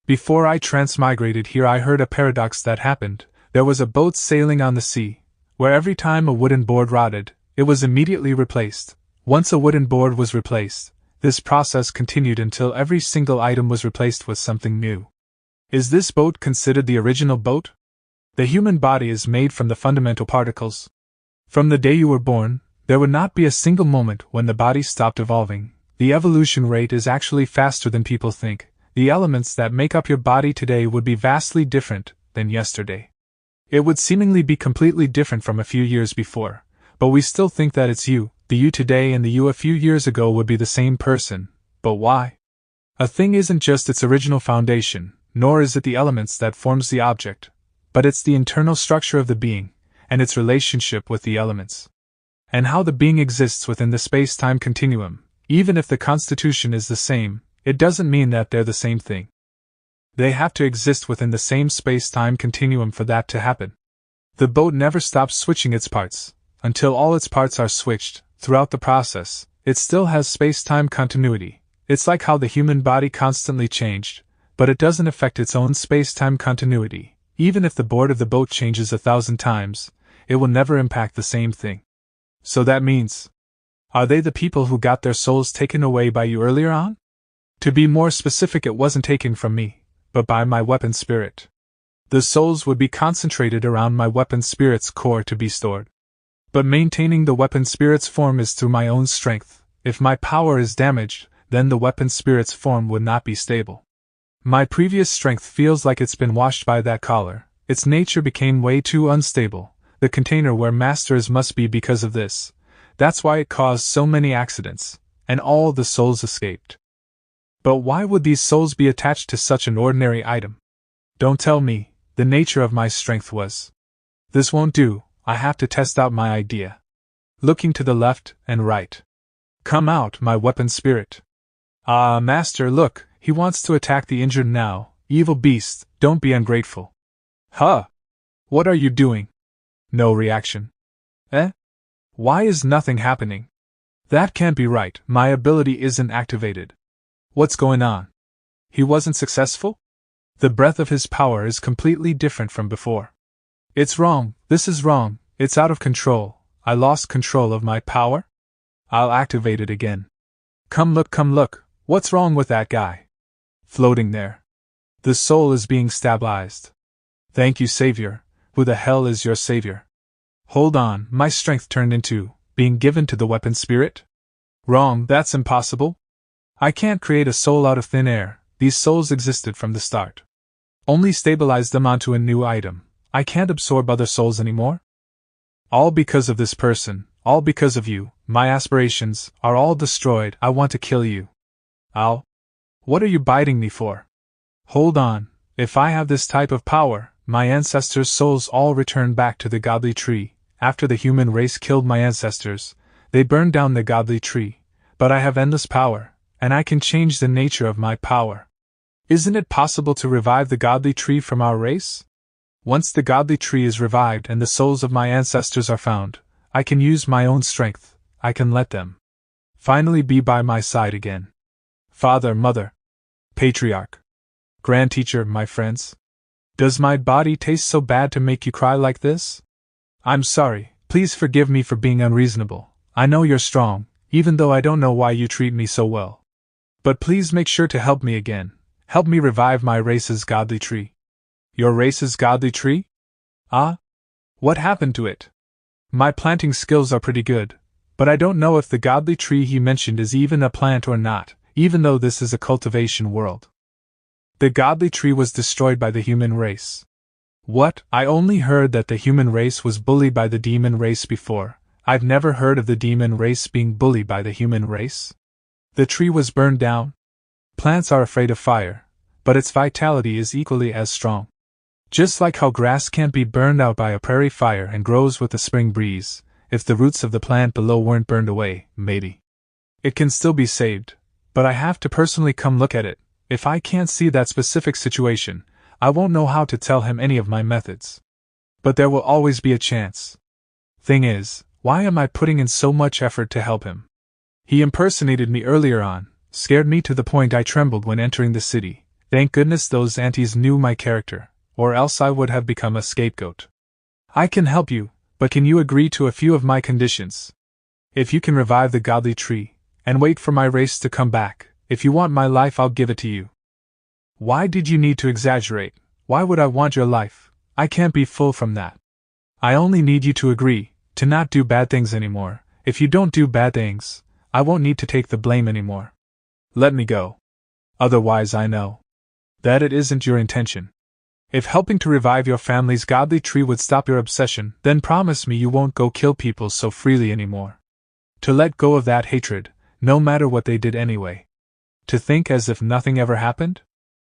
Before I transmigrated here, I heard a paradox that happened. There was a boat sailing on the sea, where every time a wooden board rotted, it was immediately replaced. Once a wooden board was replaced, this process continued until every single item was replaced with something new. Is this boat considered the original boat? The human body is made from the fundamental particles. From the day you were born, there would not be a single moment when the body stopped evolving. The evolution rate is actually faster than people think. The elements that make up your body today would be vastly different than yesterday. It would seemingly be completely different from a few years before, but we still think that it's you. The you today and the you a few years ago would be the same person. But why? A thing isn't just its original foundation, nor is it the elements that forms the object, but it's the internal structure of the being, and its relationship with the elements. And how the being exists within the space-time continuum. Even if the constitution is the same, it doesn't mean that they're the same thing. They have to exist within the same space-time continuum for that to happen. The boat never stops switching its parts. Until all its parts are switched, throughout the process, it still has space-time continuity. It's like how the human body constantly changed, but it doesn't affect its own space-time continuity. Even if the board of the boat changes 1,000 times, it will never impact the same thing. So that means, are they the people who got their souls taken away by you earlier on? To be more specific, it wasn't taken from me, but by my weapon spirit. The souls would be concentrated around my weapon spirit's core to be stored. But maintaining the weapon spirit's form is through my own strength. If my power is damaged, then the weapon spirit's form would not be stable. My previous strength feels like it's been washed by that collar. Its nature became way too unstable. The container where masters must be because of this. That's why it caused so many accidents, and all the souls escaped. But why would these souls be attached to such an ordinary item? Don't tell me. The nature of my strength was. This won't do. I have to test out my idea. Looking to the left and right. Come out, my weapon spirit. Ah, master, look, he wants to attack the injured now. Evil beast, don't be ungrateful. Huh? What are you doing? No reaction. Eh? Why is nothing happening? That can't be right, my ability isn't activated. What's going on? He wasn't successful? The breadth of his power is completely different from before. It's wrong, this is wrong, it's out of control. I lost control of my power? I'll activate it again. Come look, what's wrong with that guy? Floating there. The soul is being stabilized. Thank you, Savior. Who the hell is your savior? Hold on, my strength turned into being given to the weapon spirit? Wrong, that's impossible. I can't create a soul out of thin air. These souls existed from the start. Only stabilize them onto a new item. I can't absorb other souls anymore. All because of this person, all because of you, my aspirations are all destroyed. I want to kill you. Ow. What are you biting me for? Hold on, if I have this type of power, my ancestors' souls all return back to the godly tree. After the human race killed my ancestors, they burned down the godly tree. But I have endless power, and I can change the nature of my power. Isn't it possible to revive the godly tree from our race? Once the godly tree is revived and the souls of my ancestors are found, I can use my own strength. I can let them finally be by my side again. Father, mother, patriarch, grand teacher, my friends. Does my body taste so bad to make you cry like this? I'm sorry, please forgive me for being unreasonable. I know you're strong, even though I don't know why you treat me so well. But please make sure to help me again. Help me revive my race's godly tree. Your race's godly tree? Ah? What happened to it? My planting skills are pretty good, but I don't know if the godly tree he mentioned is even a plant or not, even though this is a cultivation world. The godly tree was destroyed by the human race. What? I only heard that the human race was bullied by the demon race before. I've never heard of the demon race being bullied by the human race. The tree was burned down. Plants are afraid of fire, but its vitality is equally as strong. Just like how grass can't be burned out by a prairie fire and grows with a spring breeze, if the roots of the plant below weren't burned away, maybe it can still be saved, but I have to personally come look at it. If I can't see that specific situation, I won't know how to tell him any of my methods. But there will always be a chance. Thing is, why am I putting in so much effort to help him? He impersonated me earlier on, scared me to the point I trembled when entering the city, Thank goodness those aunties knew my character, or else I would have become a scapegoat. I can help you, but can you agree to a few of my conditions? If you can revive the godly tree, and wait for my race to come back, if you want my life I'll give it to you. Why did you need to exaggerate? Why would I want your life? I can't be full from that. I only need you to agree, to not do bad things anymore. If you don't do bad things, I won't need to take the blame anymore. Let me go. Otherwise I know that it isn't your intention. If helping to revive your family's godly tree would stop your obsession, then promise me you won't go kill people so freely anymore. To let go of that hatred, no matter what they did anyway. To think as if nothing ever happened?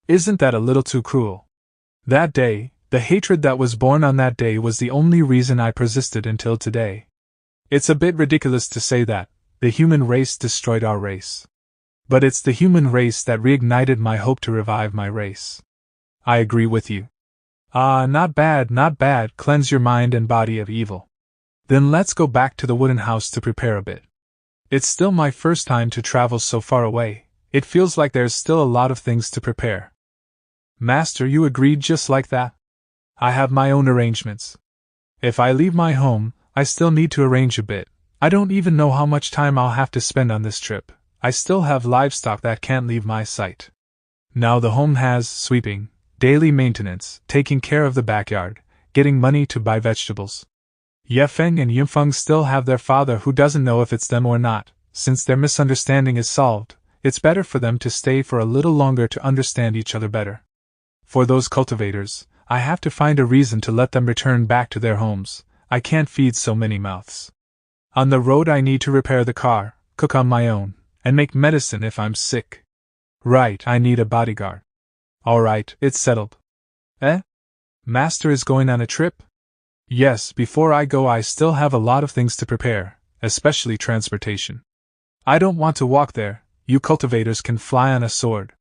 Isn't that a little too cruel? That day, the hatred that was born on that day was the only reason I persisted until today. It's a bit ridiculous to say that the human race destroyed our race. But it's the human race that reignited my hope to revive my race. I agree with you. Ah, not bad, not bad, cleanse your mind and body of evil. Then let's go back to the wooden house to prepare a bit. It's still my first time to travel so far away. It feels like there's still a lot of things to prepare. Master, you agreed just like that? I have my own arrangements. If I leave my home, I still need to arrange a bit. I don't even know how much time I'll have to spend on this trip. I still have livestock that can't leave my sight. Now the home has sweeping, daily maintenance, taking care of the backyard, getting money to buy vegetables. Yefeng and Yunfeng still have their father who doesn't know if it's them or not. Since their misunderstanding is solved, it's better for them to stay for a little longer to understand each other better. For those cultivators, I have to find a reason to let them return back to their homes. I can't feed so many mouths. On the road I need to repair the car, cook on my own, and make medicine if I'm sick. Right, I need a bodyguard. Alright, it's settled. Eh? Master is going on a trip? Yes, before I go I still have a lot of things to prepare, especially transportation. I don't want to walk there, you cultivators can fly on a sword.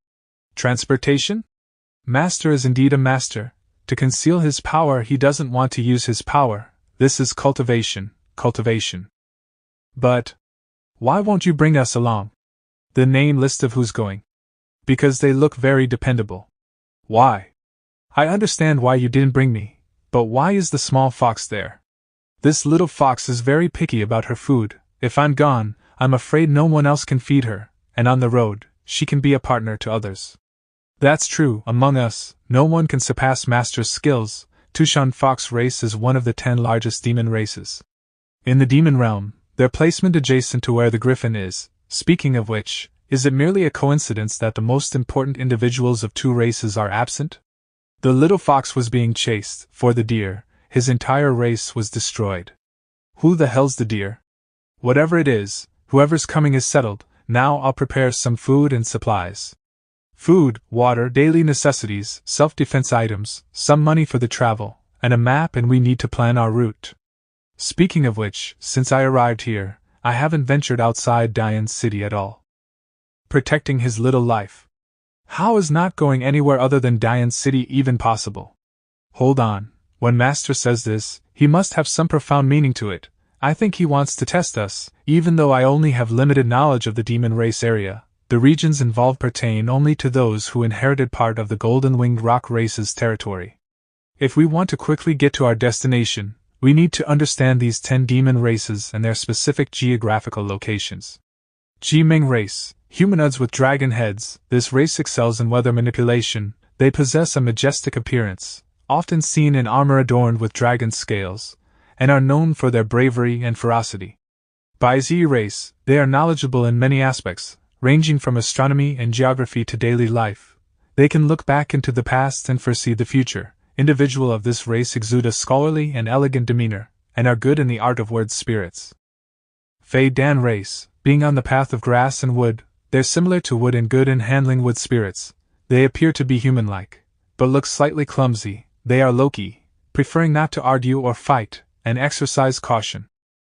Transportation? Master is indeed a master. To conceal his power he doesn't want to use his power. This is cultivation, cultivation. But why won't you bring us along? The name list of who's going. Because they look very dependable. Why? I understand why you didn't bring me, but why is the small fox there? This little fox is very picky about her food. If I'm gone, I'm afraid no one else can feed her, and on the road, she can be a partner to others. That's true, among us, no one can surpass Master's skills. Tushan Fox race is one of the 10 largest demon races. In the demon realm, their placement adjacent to where the griffin is. Speaking of which, is it merely a coincidence that the most important individuals of 2 races are absent? The little fox was being chased, for the deer, his entire race was destroyed. Who the hell's the deer? Whatever it is, whoever's coming is settled. Now I'll prepare some food and supplies. Food, water, daily necessities, self-defense items, some money for the travel, and a map, and we need to plan our route. Speaking of which, since I arrived here, I haven't ventured outside Dian's city at all. Protecting his little life. How is not going anywhere other than Dian's city even possible? Hold on, when Master says this, he must have some profound meaning to it. I think he wants to test us, even though I only have limited knowledge of the demon race area. The regions involved pertain only to those who inherited part of the golden-winged rock race's territory. If we want to quickly get to our destination, we need to understand these 10 demon races and their specific geographical locations. Jimeng race, humanoids with dragon heads. This race excels in weather manipulation. They possess a majestic appearance, often seen in armor adorned with dragon scales, and are known for their bravery and ferocity. Baizi race, they are knowledgeable in many aspects, ranging from astronomy and geography to daily life. They can look back into the past and foresee the future. Individuals of this race exude a scholarly and elegant demeanor, and are good in the art of word spirits. Fei Dan race, being on the path of grass and wood, they're similar to wood and good in handling wood spirits. They appear to be human-like, but look slightly clumsy. They are Loki, preferring not to argue or fight, and exercise caution.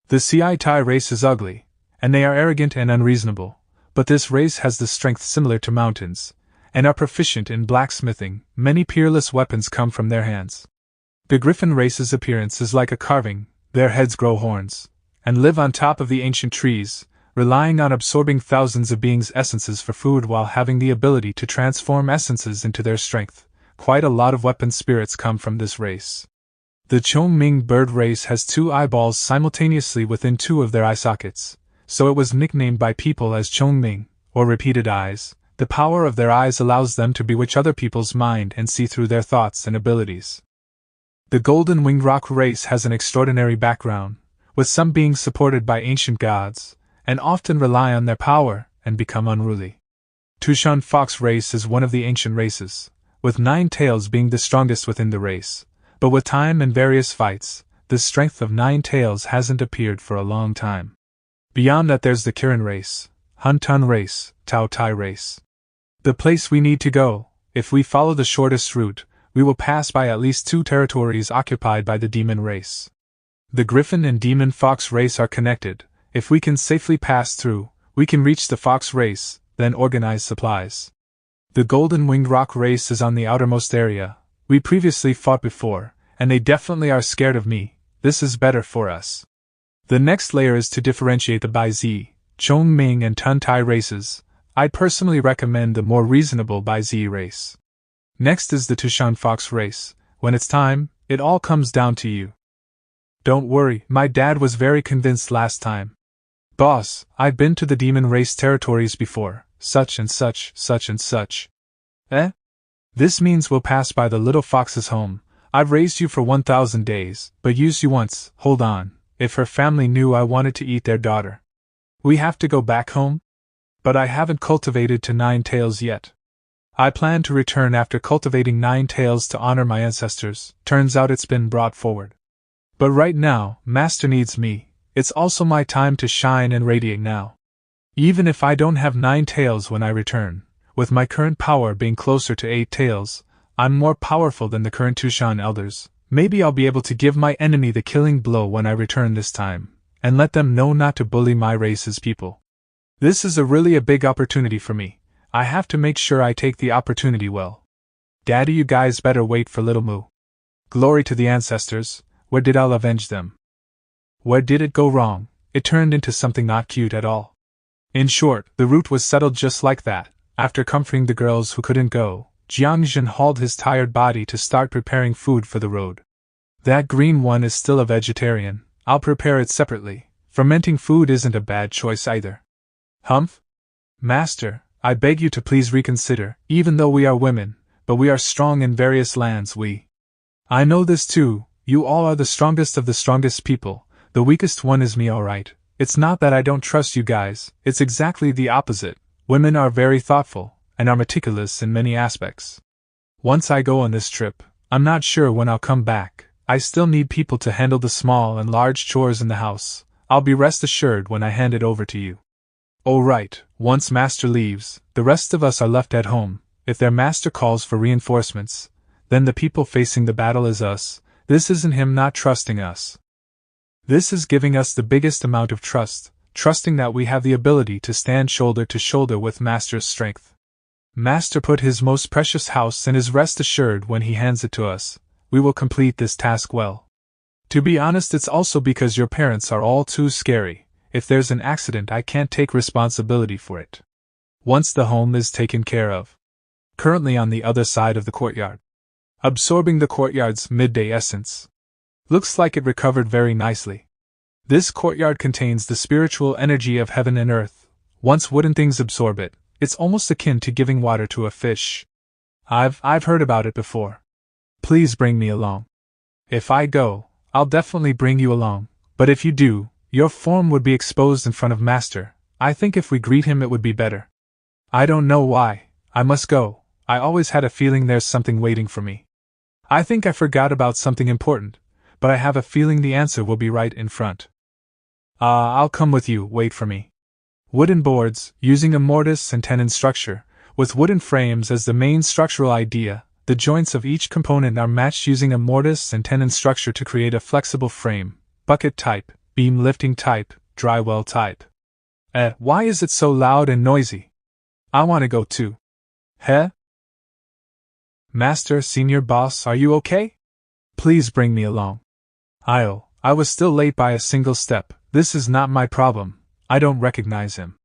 The Ciai race is ugly, and they are arrogant and unreasonable. But this race has the strength similar to mountains, and are proficient in blacksmithing. Many peerless weapons come from their hands. The griffin race's appearance is like a carving. Their heads grow horns, and live on top of the ancient trees, relying on absorbing thousands of beings' essences for food while having the ability to transform essences into their strength. Quite a lot of weapon spirits come from this race. The Chongming bird race has 2 eyeballs simultaneously within 2 of their eye sockets, so it was nicknamed by people as Chongming, or repeated eyes. The power of their eyes allows them to bewitch other people's mind and see through their thoughts and abilities. The golden winged rock race has an extraordinary background, with some being supported by ancient gods, and often rely on their power and become unruly. Tushan fox race is one of the ancient races, with 9 tails being the strongest within the race, but with time and various fights, the strength of 9 tails hasn't appeared for a long time. Beyond that there's the Kirin race, Hun Tun race, Tao Tai race. The place we need to go, if we follow the shortest route, we will pass by at least 2 territories occupied by the demon race. The griffin and demon fox race are connected. If we can safely pass through, we can reach the fox race, then organize supplies. The golden winged rock race is on the outermost area. We previously fought before, and they definitely are scared of me. This is better for us. The next layer is to differentiate the Bai Zi, Chongming and Tun Tai races. I'd personally recommend the more reasonable Bai Zi race. Next is the Tushan fox race. When it's time, it all comes down to you. Don't worry, my dad was very convinced last time. Boss, I've been to the demon race territories before, such and such, such and such. Eh? This means we'll pass by the little fox's home. I've raised you for 1,000 days, but used you once. Hold on, if her family knew I wanted to eat their daughter. We have to go back home? But I haven't cultivated to 9 tails yet. I plan to return after cultivating 9 tails to honor my ancestors. Turns out it's been brought forward. But right now, Master needs me. It's also my time to shine and radiate now. Even if I don't have 9 tails when I return, with my current power being closer to 8 tails, I'm more powerful than the current Tushan elders. Maybe I'll be able to give my enemy the killing blow when I return this time, and let them know not to bully my race's people. This is really a big opportunity for me. I have to make sure I take the opportunity well. Daddy, you guys better wait for little Moo. Glory to the ancestors. Where did I avenge them? Where did it go wrong? It turned into something not cute at all. In short, the route was settled just like that. After comforting the girls who couldn't go, Jiang Chen hauled his tired body to start preparing food for the road. That green one is still a vegetarian. I'll prepare it separately. Fermenting food isn't a bad choice either. Humph? Master, I beg you to please reconsider. Even though we are women, but we are strong in various lands. I know this too. You all are the strongest of the strongest people. The weakest one is me, alright. It's not that I don't trust you guys, it's exactly the opposite. Women are very thoughtful, and are meticulous in many aspects. Once I go on this trip, I'm not sure when I'll come back. I still need people to handle the small and large chores in the house. I'll be rest assured when I hand it over to you. Oh right, once Master leaves, the rest of us are left at home. If their master calls for reinforcements, then the people facing the battle is us. This isn't him not trusting us. This is giving us the biggest amount of trust, trusting that we have the ability to stand shoulder to shoulder with Master's strength. Master put his most precious house and is rest assured when he hands it to us. We will complete this task well. To be honest, it's also because your parents are all too scary. If there's an accident, I can't take responsibility for it. Once the home is taken care of. Currently on the other side of the courtyard. Absorbing the courtyard's midday essence. Looks like it recovered very nicely. This courtyard contains the spiritual energy of heaven and earth. Once wooden things absorb it, it's almost akin to giving water to a fish. I've heard about it before. Please bring me along. If I go, I'll definitely bring you along, but if you do, your form would be exposed in front of Master. I think if we greet him it would be better. I don't know why, I must go. I always had a feeling there's something waiting for me. I think I forgot about something important, but I have a feeling the answer will be right in front. I'll come with you, wait for me. Wooden boards, using a mortise and tenon structure, with wooden frames as the main structural idea. The joints of each component are matched using a mortise and tenon structure to create a flexible frame, bucket type, beam lifting type, drywell type. Why is it so loud and noisy? I want to go too. Heh? Master, Senior Boss, are you okay? Please bring me along. I was still late by a single step. This is not my problem. I don't recognize him.